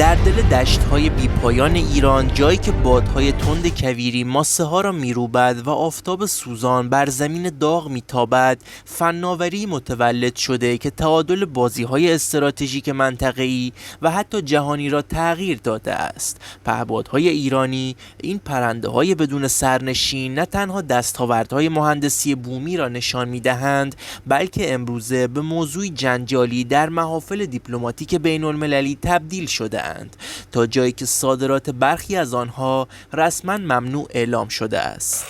در دل دشت‌های بی‌پایان ایران، جایی که بادهای تند کویری ماسه‌ها را می‌روبد و آفتاب سوزان بر زمین داغ می‌تابد، فناوری متولد شده که تعادل بازی‌های استراتژیک منطقه‌ای و حتی جهانی را تغییر داده است. پهپادهای ایرانی، این پرنده‌های بدون سرنشین، نه تنها دستاوردهای مهندسی بومی را نشان می‌دهند، بلکه امروزه به موضوعی جنجالی در محافل دیپلماتیک بین‌المللی تبدیل شده تا جایی که صادرات برخی از آنها رسما ممنوع اعلام شده است.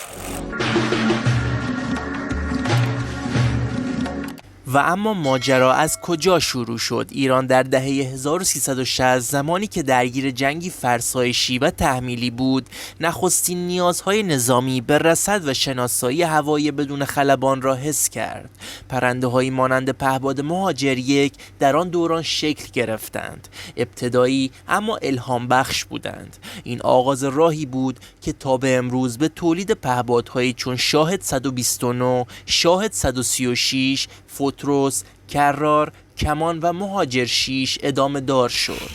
و اما ماجرا از کجا شروع شد؟ ایران در دهه 1360 زمانی که درگیر جنگی فرسایشی و تحمیلی بود، نخستین نیازهای نظامی به رصد و شناسایی هوایی بدون خلبان را حس کرد. پرنده‌هایی مانند پهپاد مهاجر یک در آن دوران شکل گرفتند. ابتدایی اما الهام بخش بودند. این آغاز راهی بود که تا به امروز به تولید پهپادهایی چون شاهد 129، شاهد 136، فوتروس، کرار، کمان و مهاجر 6 ادامه دار شد.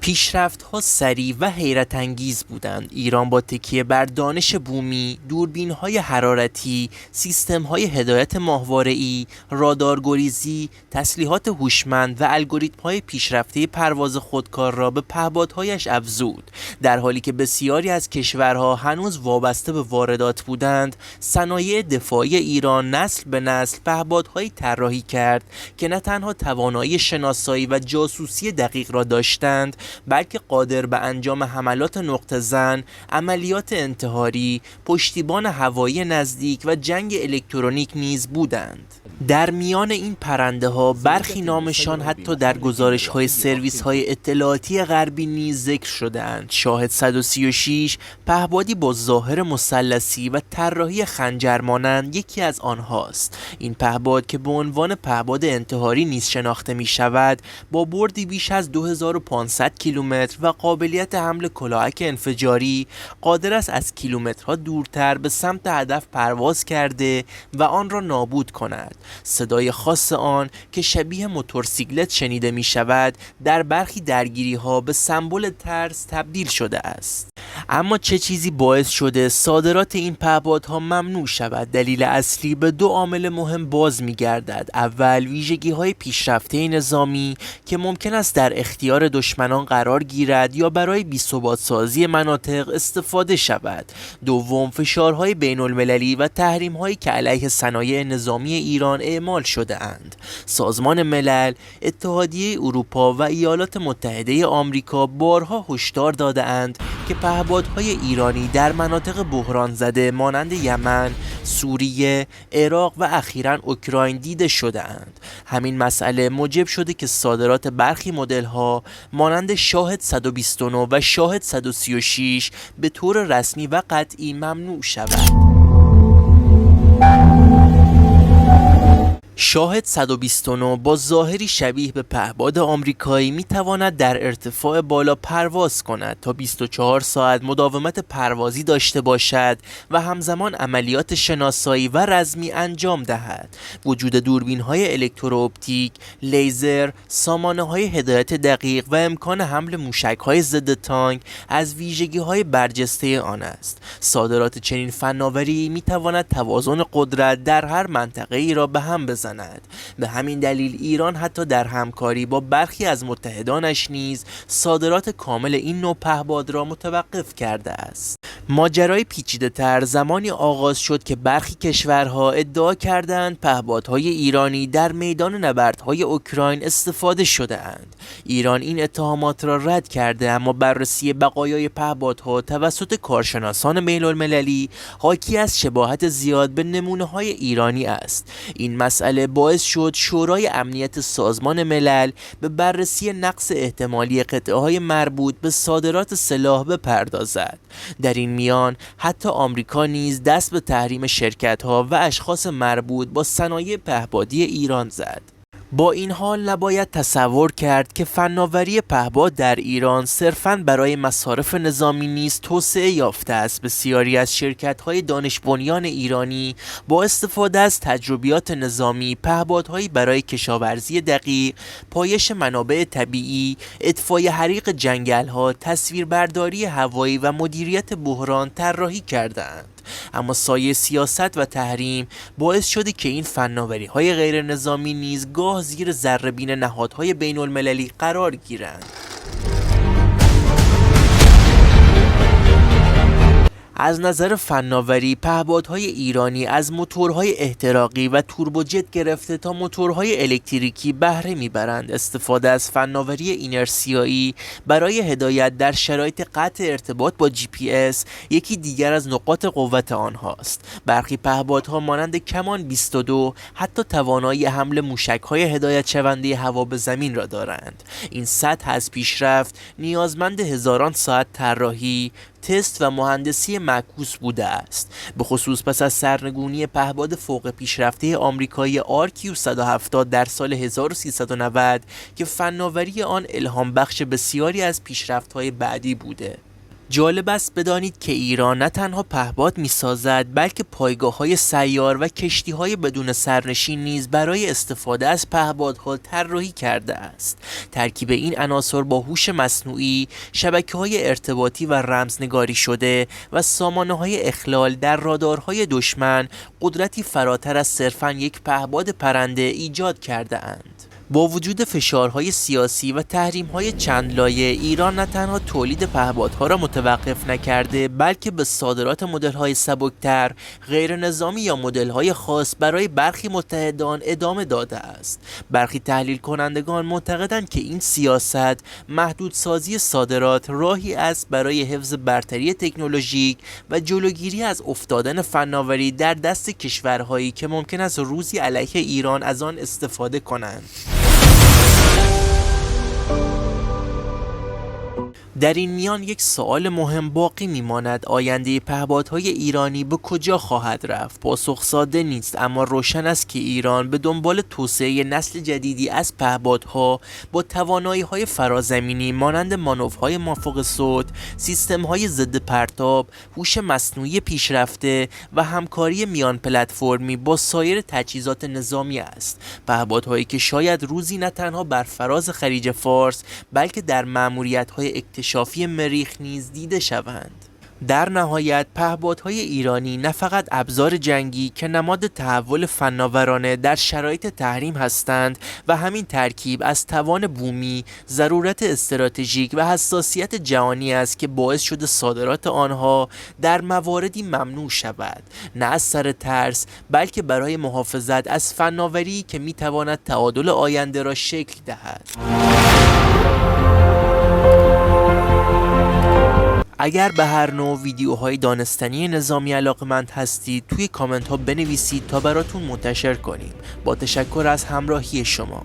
پیشرفت‌ها سریع و حیرت انگیز بودند. ایران با تکیه بر دانش بومی، دوربین‌های حرارتی، سیستم‌های هدایت ماهواره‌ای، رادارگریزی، تسلیحات هوشمند و الگوریتم‌های پیشرفته پرواز خودکار را به پهپادهایش افزود. در حالی که بسیاری از کشورها هنوز وابسته به واردات بودند، صنایع دفاعی ایران نسل به نسل پهپادهایی طراحی کرد که نه تنها توانایی شناسایی و جاسوسی دقیق را داشتند، بلکه قادر به انجام حملات نقطه زن، عملیات انتحاری، پشتیبان هوایی نزدیک و جنگ الکترونیک نیز بودند. در میان این پرنده ها برخی نامشان حتی در گزارش های سرویس های اطلاعاتی غربی نیز ذکر شده‌اند. شاهد 136 پهپادی با ظاهر مثلثی و طراحی خنجر مانند یکی از آنهاست. این پهپاد که به عنوان پهپاد انتحاری نیز شناخته می شود، با بردی بیش از 2500 کیلومتر و قابلیت حمل کلاهک انفجاری، قادر است از کیلومترها دورتر به سمت هدف پرواز کرده و آن را نابود کند. صدای خاص آن که شبیه موتورسیکلت شنیده می شود، در برخی درگیری ها به سمبل ترس تبدیل شده است. اما چه چیزی باعث شده صادرات این پهپادها ممنوع شود؟ دلیل اصلی به دو عامل مهم باز می گردد. اول، ویژگی های پیشرفته نظامی که ممکن است در اختیار دشمنان قرار گیرد یا برای بی‌ثبات سازی مناطق استفاده شود. دوم، فشارهای بین المللی و تحریم هایی که علیه صنایع نظامی ایران اعمال شده اند. سازمان ملل، اتحادیه اروپا و ایالات متحده آمریکا بارها هشدار داده اند که پهپادهای ایرانی در مناطق بحران زده مانند یمن، سوریه، عراق و اخیراً اوکراین دیده شده اند. همین مسئله موجب شده که صادرات برخی مدل‌ها مانند شاهد 129 و شاهد 136 به طور رسمی و قطعی ممنوع شود. شاهد 129 با ظاهری شبیه به پهپاد آمریکایی میتواند در ارتفاع بالا پرواز کند تا 24 ساعت مداومت پروازی داشته باشد و همزمان عملیات شناسایی و رزمی انجام دهد. وجود دوربین‌های الکترواپتیک، لیزر، سامانه‌های هدایت دقیق و امکان حمل موشک‌های ضد تانک از ویژگی‌های برجسته آن است. صادرات چنین فناوری میتواند توازن قدرت در هر منطقه‌ای را به هم بزند. به همین دلیل ایران حتی در همکاری با برخی از متحدانش نیز صادرات کامل این نوع پهپاد را متوقف کرده است. ماجرای پیچیده‌تر زمانی آغاز شد که برخی کشورها ادعا کردند پهپادهای ایرانی در میدان نبردهای اوکراین استفاده شده اند. ایران این اتهامات را رد کرده، اما بررسی بقایای پهپادها توسط کارشناسان بین‌المللی حاکی از شباهت زیاد به نمونه‌های ایرانی است. این مسئله باعث شد شورای امنیت سازمان ملل به بررسی نقص احتمالی قطعه‌های مربوط به صادرات سلاح بپردازد. در این میان حتی آمریکا نیز دست به تحریم شرکت‌ها و اشخاص مربوط با صنایع پهپادی ایران زد. با این حال نباید تصور کرد که فناوری پهپاد در ایران صرفاً برای مصارف نظامی نیز توسعه یافته است. بسیاری از شرکت‌های دانش بنیان ایرانی با استفاده از تجربیات نظامی، پهپادهایی برای کشاورزی دقیق، پایش منابع طبیعی، اطفای حریق جنگل‌ها، تصویربرداری هوایی و مدیریت بحران طراحی کرده‌اند. اما سایه سیاست و تحریم باعث شده که این فناوری‌های غیر نظامی نیز گاه زیر ذره‌بین نهادهای بین المللی قرار گیرند. از نظر فناوری، پهپادهای ایرانی از موتورهای احتراقی و توربوجت گرفته تا موتورهای الکتریکی بهره میبرند. استفاده از فناوری اینرسیایی برای هدایت در شرایط قطع ارتباط با GPS یکی دیگر از نقاط قوت آنهاست. برخی پهپادها مانند کمان 22 حتی توانایی حمل موشک‌های هدایت شونده هوا به زمین را دارند. این سطح از پیشرفت نیازمند هزاران ساعت طراحی، تست و مهندسی معکوس بوده است، به خصوص پس از سرنگونی پهپاد فوق پیشرفته آمریکایی RQ-170 در سال 1390 که فناوری آن الهام بخش بسیاری از پیشرفت‌های بعدی بوده. جالب است بدانید که ایران نه تنها پهپاد می‌سازد بلکه پایگاه‌های سیار و کشتی‌های بدون سرنشین نیز برای استفاده از پهپادها طراحی کرده است. ترکیب این عناصر با هوش مصنوعی، شبکه‌های ارتباطی و رمزنگاری شده و سامانه‌های اخلال در رادارهای دشمن قدرتی فراتر از صرفاً یک پهپاد پرنده ایجاد کرده اند. با وجود فشارهای سیاسی و تحریم‌های چند لایه، ایران نه تنها تولید پهپادها را متوقف نکرده بلکه به صادرات مدل‌های سبکتر، غیر نظامی یا مدل‌های خاص برای برخی متحدان ادامه داده است. برخی تحلیل کنندگان معتقدند که این سیاست محدودسازی صادرات راهی است برای حفظ برتری تکنولوژیک و جلوگیری از افتادن فناوری در دست کشورهایی که ممکن است روزی علیه ایران از آن استفاده کنند. در این میان یک سوال مهم باقی میماند: آینده پهپادهای ایرانی به کجا خواهد رفت؟ پاسخ ساده نیست، اما روشن است که ایران به دنبال توسعه نسل جدیدی از پهپادها با توانایی‌های فرازمینی مانند مانورهای مافوق صوت، سیستم‌های ضد پرتاب، هوش مصنوعی پیشرفته و همکاری میان پلتفرمی با سایر تجهیزات نظامی است. پهپادهایی که شاید روزی نه تنها بر فراز خلیج فارس بلکه در مأموریت‌های اکتشافی مریخ نیز دیده شوند. در نهایت پهپادهای ایرانی نه فقط ابزار جنگی که نماد تحول فناورانه در شرایط تحریم هستند و همین ترکیب از توان بومی، ضرورت استراتژیک و حساسیت جهانی است که باعث شده صادرات آنها در مواردی ممنوع شود، نه از سر ترس بلکه برای محافظت از فناوری که میتواند تعادل آینده را شکل دهد. اگر به هر نوع ویدیوهای دانستنی نظامی علاقه‌مند هستید توی کامنت ها بنویسید تا براتون منتشر کنیم. با تشکر از همراهی شما.